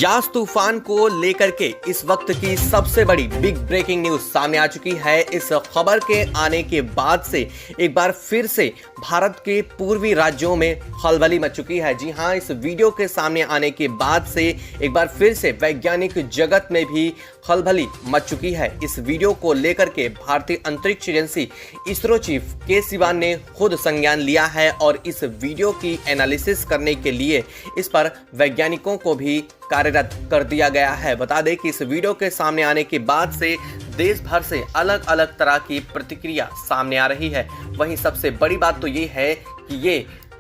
यास तूफान को लेकर के इस वक्त की सबसे बड़ी बिग ब्रेकिंग न्यूज सामने आ चुकी है। इस खबर के आने के बाद से एक बार फिर से भारत के पूर्वी राज्यों में खलबली मच चुकी है। जी हां, इस वीडियो के सामने आने के बाद से एक बार फिर से वैज्ञानिक जगत में भी खलबली मच चुकी है। इस वीडियो को लेकर के भारतीय अंतरिक्ष एजेंसी इसरो चीफ के सिवान ने खुद संज्ञान लिया है और इस वीडियो की एनालिसिस करने के लिए इस पर वैज्ञानिकों को भी कार्यरत कर दिया गया है। बता दें कि इस वीडियो के सामने आने के बाद से देश भर से अलग अलग तरह की प्रतिक्रिया सामने आ रही है। वहीं सबसे बड़ी बात तो ये है कि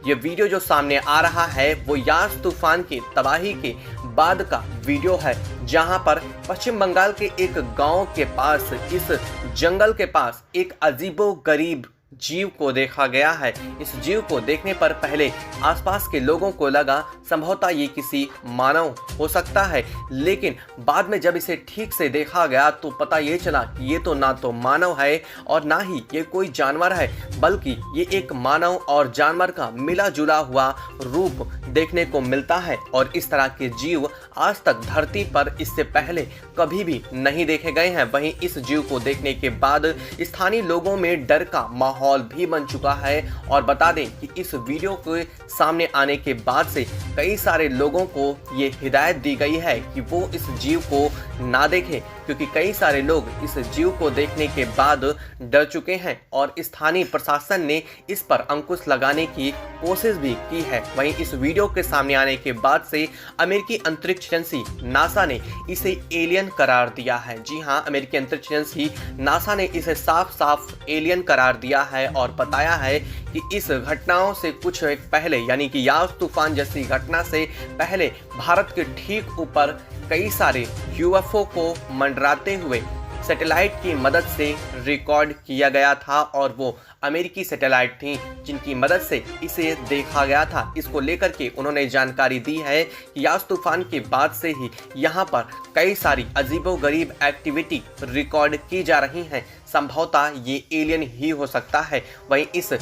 ये वीडियो जो सामने आ रहा है वो यास तूफान की तबाही के बाद का वीडियो है, जहां पर पश्चिम बंगाल के एक गांव के पास, इस जंगल के पास एक अजीबोगरीब जीव को देखा गया है। इस जीव को देखने पर पहले आसपास के लोगों को लगा संभवतः ये किसी मानव हो सकता है, लेकिन बाद में जब इसे ठीक से देखा गया तो पता ये चला कि ये तो ना तो मानव है और ना ही ये कोई जानवर है, बल्कि ये एक मानव और जानवर का मिला जुला हुआ रूप देखने को मिलता है। और इस तरह के जीव आज तक धरती पर इससे पहले कभी भी नहीं देखे गए हैं। वहीं इस जीव को देखने के बाद स्थानीय लोगों में डर का माहौल भी बन चुका है। और बता दें कि इस वीडियो के सामने आने के बाद से कई सारे लोगों को ये हिदायत दी गई है कि वो इस जीव को ना देखें, क्योंकि कई सारे लोग इस जीव को देखने के बाद डर चुके हैं और स्थानीय प्रशासन ने इस पर अंकुश लगाने की कोशिश भी की है। वहीं इस वीडियो के सामने आने के बाद से अमेरिकी अंतरिक्ष एजेंसी नासा ने इसे एलियन करार दिया है। जी हां, अमेरिकी अंतरिक्ष एजेंसी नासा ने इसे साफ साफ एलियन करार दिया है और बताया है कि इस घटनाओं से कुछ पहले, यानी कि यास तूफान जैसी घटना से पहले भारत के ठीक ऊपर कई सारे यूएफओ को मंडराते हुए सैटेलाइट की मदद से रिकॉर्ड किया गया था और वो अमेरिकी सैटेलाइट थी जिनकी मदद से इसे देखा गया था। इसको लेकर के उन्होंने जानकारी दी है कि यास तूफान के बाद से ही यहाँ पर कई सारी अजीबोगरीब एक्टिविटी रिकॉर्ड की जा रही हैं। संभवतः ये एलियन ही हो सकता है। वहीं इस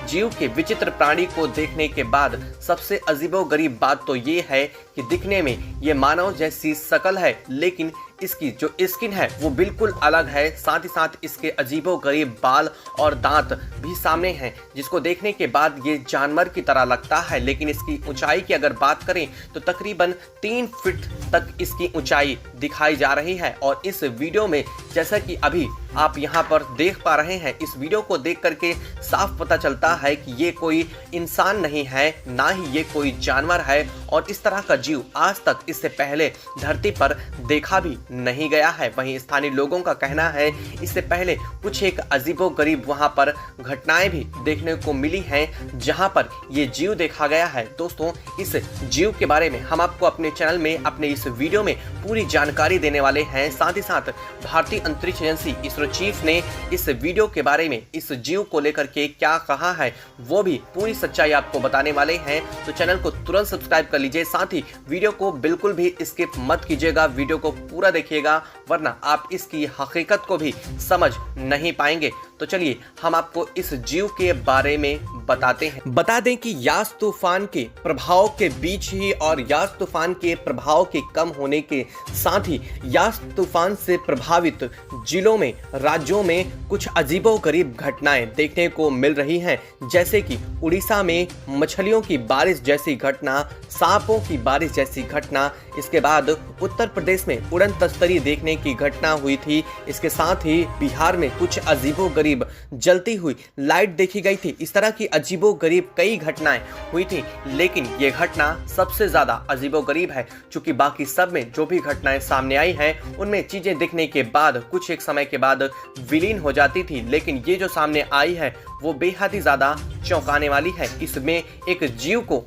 जीव के विचित्र प्राणी को देखने के बाद सबसे अजीबोगरीब बात तो ये है कि दिखने में ये मानव जैसी शक्ल है, लेकिन इसकी जो स्किन है वो बिल्कुल अलग है। साथ ही साथ इसके अजीबोगरीब बाल और दांत भी सामने हैं, जिसको देखने के बाद ये जानवर की तरह लगता है। लेकिन इसकी ऊंचाई की अगर बात करें तो तकरीबन 3 फीट तक इसकी ऊंचाई दिखाई जा रही है। और इस वीडियो में जैसा कि अभी आप यहाँ पर देख पा रहे हैं, इस वीडियो को देख करके साफ पता चलता है कि ये कोई इंसान नहीं है, ना ही ये कोई जानवर है। और इस तरह का जीव आज तक इससे पहले धरती पर देखा भी नहीं गया है। वहीं स्थानीय लोगों का कहना है इससे पहले कुछ एक अजीबोगरीब वहां पर घटनाएं भी देखने को मिली हैं, जहां पर ये जीव देखा गया है। दोस्तों, इस जीव के बारे में हम आपको अपने चैनल में, अपने इस वीडियो में पूरी जानकारी देने वाले हैं। साथ ही साथ भारतीय अंतरिक्ष एजेंसी इसरो चीफ ने इस वीडियो के बारे में, इस जीव को लेकर के क्या कहा है, वो भी पूरी सच्चाई आपको बताने वाले हैं। तो चैनल को तुरंत सब्सक्राइब कर लीजिए, साथ ही वीडियो को बिल्कुल भी स्किप मत कीजिएगा, वीडियो को पूरा देखिएगा, वरना आप इसकी हकीकत को भी समझ नहीं पाएंगे। तो चलिए हम आपको इस जीव के बारे में बताते हैं। बता दें कि यास तूफान के प्रभाव के बीच ही और यास तूफान के प्रभाव के कम होने के साथ ही यास तूफान से प्रभावित जिलों में, राज्यों में कुछ अजीबोगरीब घटनाएं देखने को मिल रही हैं, जैसे कि उड़ीसा में मछलियों की बारिश जैसी घटना, सांपों की बारिश जैसी घटना। इसके बाद उत्तर प्रदेश में उड़न तस्तरी देखने की घटना हुई थी। इसके साथ ही बिहार में कुछ अजीबोगरीब जलती हुई लाइट देखी गई थी। इस तरह की अजीबोगरीब कई घटनाएं हुई थी, लेकिन ये घटना सबसे ज्यादा अजीबोगरीब है, क्योंकि बाकी सब में जो भी घटनाएं सामने आई हैं उनमें चीजें दिखने के बाद कुछ एक समय के बाद विलीन हो जाती थी, लेकिन ये जो सामने आई है वो बेहद ही ज्यादा चौंकाने वाली है। इसमें एक जीव को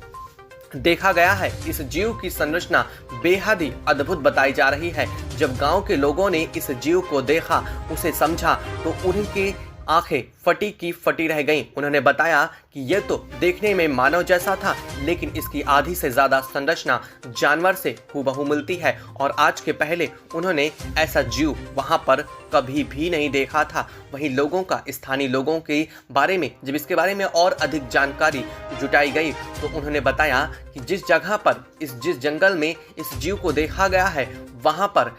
देखा गया है। इस जीव की संरचना बेहद ही अद्भुत बताई जा रही है। जब गांव के लोगों ने इस जीव को देखा, उसे समझा, तो उनके आंखें फटी की फटी रह गईं। उन्होंने बताया कि यह तो देखने में मानव जैसा था, लेकिन इसकी आधी से ज्यादा संरचना जानवर से हूबहू मिलती है और आज के पहले उन्होंने ऐसा जीव वहां पर कभी भी नहीं देखा था। वहीं लोगों का, स्थानीय लोगों के बारे में जब इसके बारे में और अधिक जानकारी जुटाई गई तो उन्होंने बताया कि जिस जगह पर जिस जंगल में इस जीव को देखा गया है वहां पर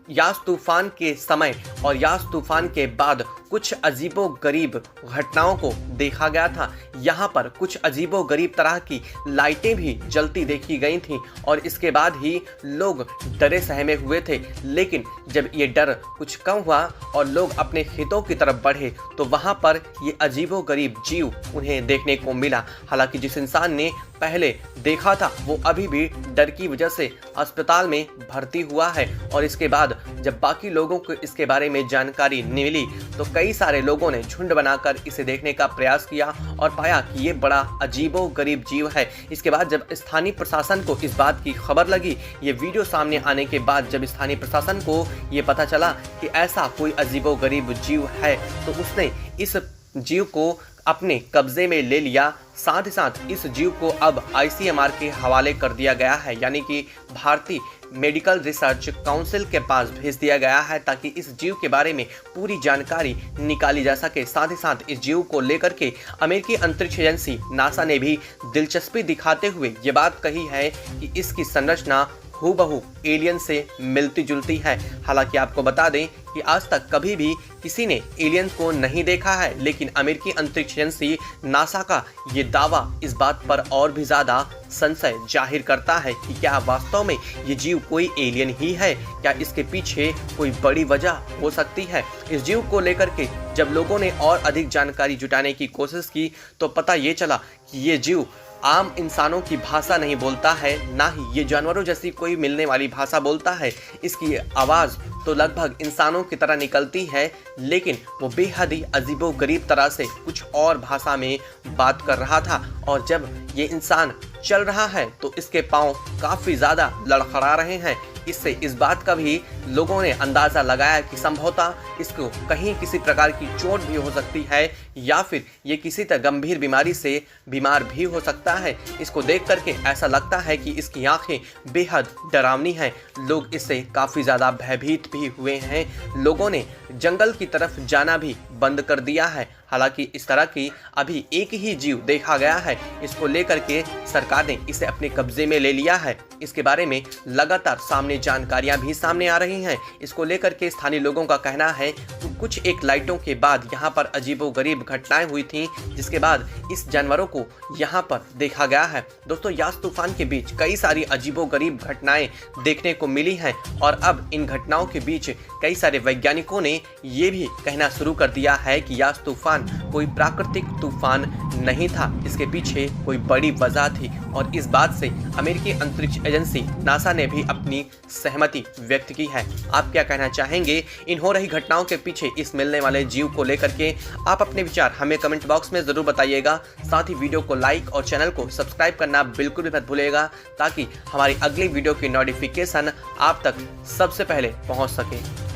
यास तूफान के समय और यास तूफान के बाद कुछ अजीबोगरीब घटनाओं को देखा गया था। यहाँ पर कुछ अजीबोगरीब तरह की लाइटें भी जलती देखी गई थीं और इसके बाद ही लोग डरे सहमे हुए थे। लेकिन जब ये डर कुछ कम हुआ और लोग अपने खेतों की तरफ बढ़े तो वहाँ पर ये अजीबोगरीब जीव उन्हें देखने को मिला। हालांकि जिस इंसान ने पहले देखा था वो अभी भी डर की वजह से अस्पताल में भर्ती हुआ है और इसके बाद जब बाकी लोगों को इसके बारे में जानकारी मिली तो कई सारे लोगों ने झुंड बनाकर इसे देखने का प्रयास किया और पाया कि ये बड़ा अजीबोगरीब जीव है। इसके बाद जब स्थानीय प्रशासन को इस बात की खबर लगी, ये वीडियो सामने आने के बाद जब स्थानीय प्रशासन को ये पता चला कि ऐसा कोई अजीबोगरीब जीव है तो उसने इस जीव को अपने कब्जे में ले लिया। साथ ही साथ इस जीव को अब ICMR के हवाले कर दिया गया है, यानी कि भारतीय मेडिकल रिसर्च काउंसिल के पास भेज दिया गया है ताकि इस जीव के बारे में पूरी जानकारी निकाली जा सके। साथ ही साथ इस जीव को लेकर के अमेरिकी अंतरिक्ष एजेंसी नासा ने भी दिलचस्पी दिखाते हुए ये बात कही है कि इसकी संरचना हूबहू एलियन से मिलती जुलती है। हालांकि आपको बता दें कि आज तक कभी भी किसी ने एलियन को नहीं देखा है, लेकिन अमेरिकी अंतरिक्ष एजेंसी नासा का ये दावा इस बात पर और भी ज़्यादा संशय जाहिर करता है कि क्या वास्तव में ये जीव कोई एलियन ही है, क्या इसके पीछे कोई बड़ी वजह हो सकती है। इस जीव को लेकर के जब लोगों ने और अधिक जानकारी जुटाने की कोशिश की तो पता ये चला कि ये जीव आम इंसानों की भाषा नहीं बोलता है, ना ही ये जानवरों जैसी कोई मिलने वाली भाषा बोलता है। इसकी आवाज़ तो लगभग इंसानों की तरह निकलती है, लेकिन वो बेहद ही अजीबोगरीब तरह से कुछ और भाषा में बात कर रहा था। और जब ये इंसान चल रहा है तो इसके पाँव काफ़ी ज़्यादा लड़खड़ा रहे हैं। इससे इस बात का भी लोगों ने अंदाज़ा लगाया कि संभवतः इसको कहीं किसी प्रकार की चोट भी हो सकती है या फिर ये किसी तरह गंभीर बीमारी से बीमार भी हो सकता है। इसको देख करके ऐसा लगता है कि इसकी आंखें बेहद डरावनी हैं। लोग इससे काफ़ी ज़्यादा भयभीत भी हुए हैं। लोगों ने जंगल की तरफ जाना भी बंद कर दिया है। हालांकि इस तरह की अभी एक ही जीव देखा गया है, इसको लेकर के सरकार ने इसे अपने कब्जे में ले लिया है। इसके बारे में लगातार सामने जानकारियां भी सामने आ रही हैं। इसको लेकर के स्थानीय लोगों का कहना है कि कुछ एक लाइटों के बाद यहाँ पर अजीबोगरीब घटनाएं हुई थी, जिसके बाद इस जानवरों को यहाँ पर देखा गया है। दोस्तों, यास तूफान के बीच कई सारी अजीबोगरीब घटनाएं देखने को मिली हैं और अब इन घटनाओं के बीच कई सारे वैज्ञानिकों ने ये भी कहना शुरू कर दिया है कि यास तूफान कोई प्राकृतिक तूफान नहीं था, इसके पीछे कोई बड़ी वजह थी। और इस बात से अमेरिकी अंतरिक्ष एजेंसी नासा ने भी अपनी सहमति व्यक्त की है। आप क्या कहना चाहेंगे इन हो रही घटनाओं के पीछे इस मिलने वाले जीव को लेकर के? आप अपने विचार हमें कमेंट बॉक्स में जरूर बताइएगा। साथ ही वीडियो को लाइक और चैनल को सब्सक्राइब करना बिल्कुल भी मत भूलिएगा ताकि हमारी अगली वीडियो की नोटिफिकेशन आप तक सबसे पहले पहुंच सके।